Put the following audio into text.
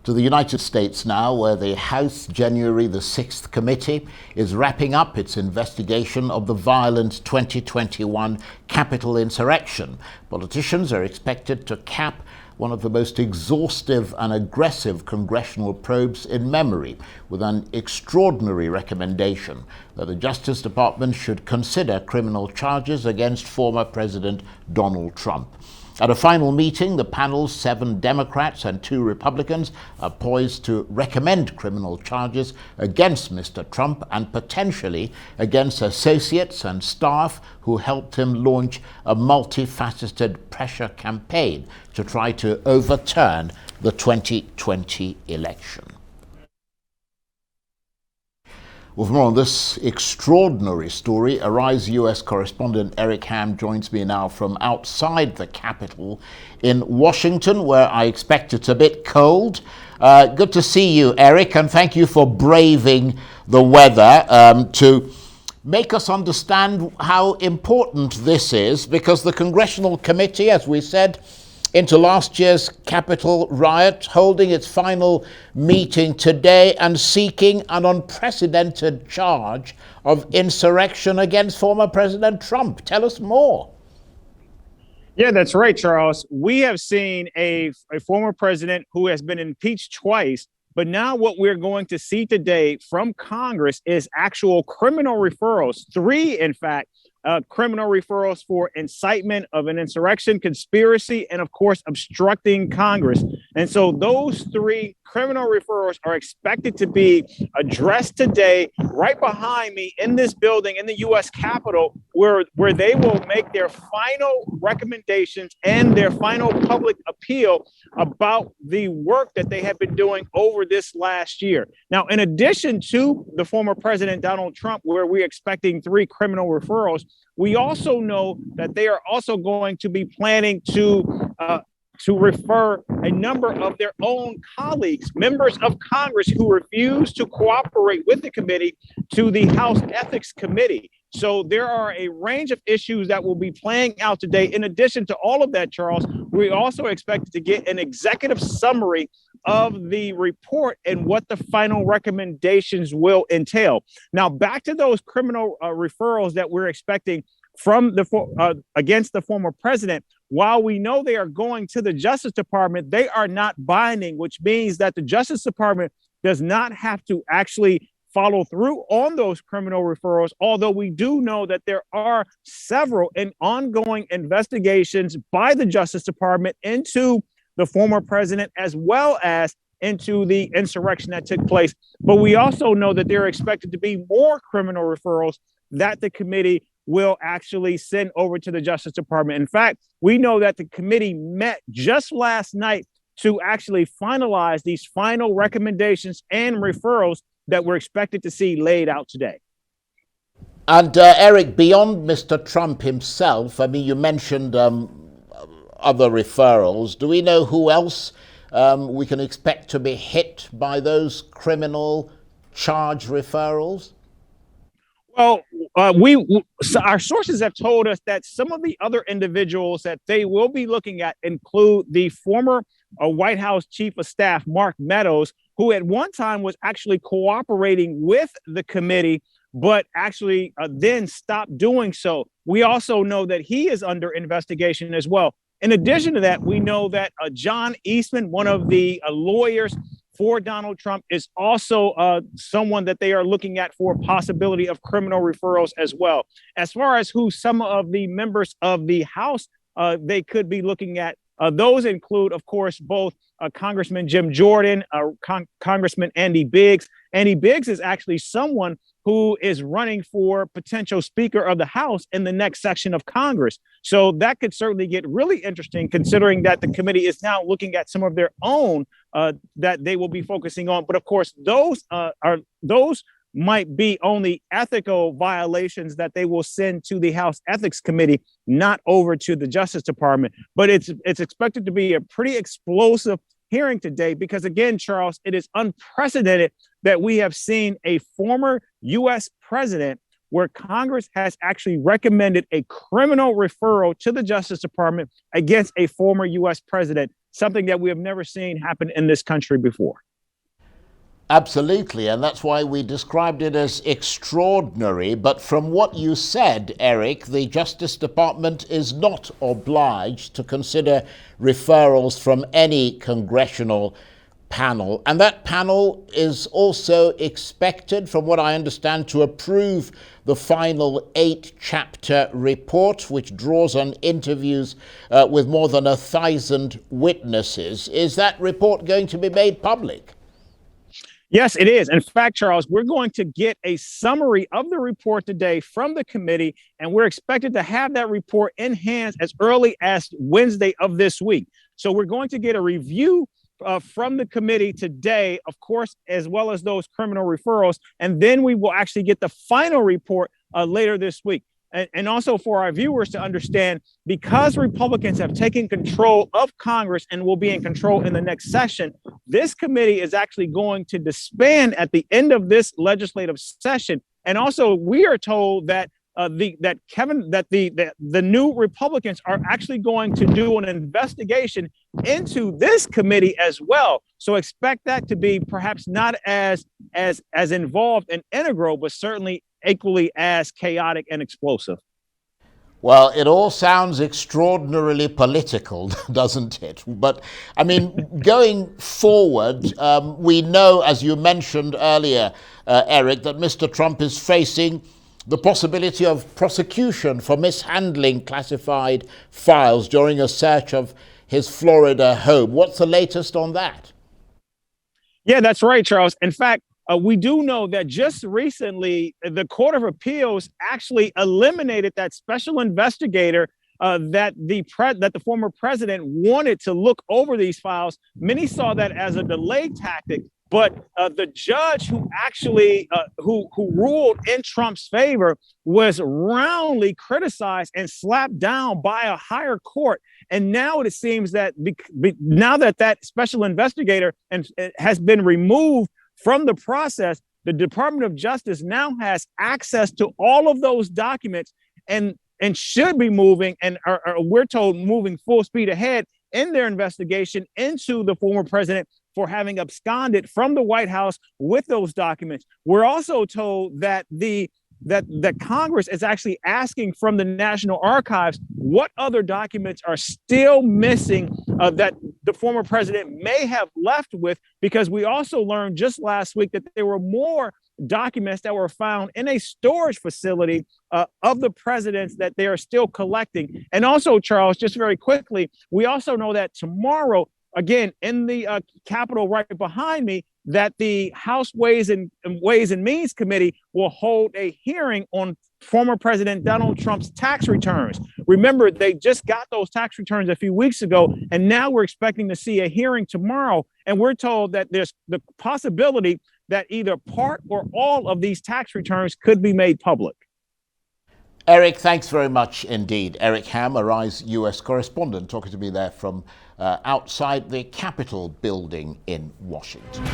To the United States now, where the House January the 6th Committee is wrapping up its investigation of the violent 2021 Capitol insurrection. Politicians are expected to cap one of the most exhaustive and aggressive congressional probes in memory, with an extraordinary recommendation that the Justice Department should consider criminal charges against former President Donald Trump. At a final meeting, the panel's 7 Democrats and 2 Republicans are poised to recommend criminal charges against Mr. Trump and potentially against associates and staff who helped him launch a multifaceted pressure campaign to try to overturn the 2020 election. With more on this extraordinary story, Arise US correspondent Eric Ham joins me now from outside the Capitol in Washington, where I expect it's a bit cold. Good to see you, Eric, and thank you for braving the weather to make us understand how important this is, because the Congressional Committee, as we said, into last year's Capitol riot, holding its final meeting today and seeking an unprecedented charge of insurrection against former President Trump. Tell us more. Yeah, that's right, Charles. We have seen a former president who has been impeached twice, but now what we're going to see today from Congress is actual criminal referrals, 3, in fact, criminal referrals for incitement of an insurrection, conspiracy, and of course, obstructing Congress. And so those 3 criminal referrals are expected to be addressed today right behind me in this building in the U.S. Capitol, where they will make their final recommendations and their final public appeal about the work that they have been doing over this last year. Now, in addition to the former President Donald Trump, where we're expecting 3 criminal referrals, we also know that they are also going to be planning to refer a number of their own colleagues, members of Congress who refuse to cooperate with the committee, to the House Ethics Committee. So there are a range of issues that will be playing out today. In addition to all of that, Charles, we also expect to get an executive summary of the report and what the final recommendations will entail. Now, back to those criminal referrals that we're expecting from against the former president. While we know they are going to the Justice Department, they are not binding, which means that the Justice Department does not have to actually follow through on those criminal referrals, although we do know that there are several and ongoing investigations by the Justice Department into the former president, as well as into the insurrection that took place. But we also know that there are expected to be more criminal referrals that the committee will actually send over to the Justice Department. In fact, we know that the committee met just last night to actually finalize these final recommendations and referrals that we're expected to see laid out today. And Eric, beyond Mr. Trump himself, I mean, you mentioned other referrals. Do we know who else we can expect to be hit by those criminal charge referrals? Well, our sources have told us that some of the other individuals that they will be looking at include the former White House Chief of Staff, Mark Meadows, who at one time was actually cooperating with the committee, but actually then stopped doing so. We also know that he is under investigation as well. In addition to that, we know that John Eastman, one of the lawyers for Donald Trump, is also someone that they are looking at for possibility of criminal referrals as well. As far as who some of the members of the House they could be looking at, those include, of course, both Congressman Jim Jordan, Congressman Andy Biggs. Andy Biggs is actually someone who is running for potential Speaker of the House in the next section of Congress. So that could certainly get really interesting, considering that the committee is now looking at some of their own that they will be focusing on. But of course, those might be only ethical violations that they will send to the House Ethics Committee, not over to the Justice Department. But it's expected to be a pretty explosive hearing today, because again, Charles, it is unprecedented that we have seen a former U.S. president where Congress has actually recommended a criminal referral to the Justice Department against a former U.S. president. something that we have never seen happen in this country before. Absolutely, and that's why we described it as extraordinary. But from what you said, Eric, the Justice Department is not obliged to consider referrals from any congressional panel. And that panel is also expected, from what I understand, to approve the final 8-chapter report, which draws on interviews with more than 1,000 witnesses. Is that report going to be made public? Yes, it is. In fact, Charles, we're going to get a summary of the report today from the committee, and we're expected to have that report in hand as early as Wednesday of this week. So we're going to get a review from the committee today, of course, as well as those criminal referrals, and then we will actually get the final report later this week. And also for our viewers to understand, because Republicans have taken control of Congress and will be in control in the next session, this committee is actually going to disband at the end of this legislative session. And also, we are told that the new Republicans are actually going to do an investigation into this committee as well. So expect that to be perhaps not as involved and integral, but certainly equally as chaotic and explosive. Well, it all sounds extraordinarily political, doesn't it? But, I mean, going forward, we know, as you mentioned earlier, Eric, that Mr. Trump is facing the possibility of prosecution for mishandling classified files during a search of his Florida home. What's the latest on that? Yeah, that's right, Charles. In fact, we do know that just recently, the Court of Appeals actually eliminated that special investigator that the former president wanted to look over these files. Many saw that as a delay tactic, but the judge who actually who ruled in Trump's favor was roundly criticized and slapped down by a higher court. And now it seems that now that special investigator has been removed from the process, the Department of Justice now has access to all of those documents and should be moving, and we're told moving full speed ahead in their investigation into the former president for having absconded from the White House with those documents. We're also told that that Congress is actually asking from the National Archives what other documents are still missing that the former president may have left with, because we also learned just last week that there were more documents that were found in a storage facility of the presidents that they are still collecting. And also, Charles, just very quickly, we also know that tomorrow, again, in the Capitol right behind me, that the House Ways and Means Committee will hold a hearing on former President Donald Trump's tax returns. Remember, they just got those tax returns a few weeks ago, and now we're expecting to see a hearing tomorrow. And we're told that there's the possibility that either part or all of these tax returns could be made public. Eric, thanks very much indeed. Eric Ham, Arise US correspondent, talking to me there from outside the Capitol building in Washington.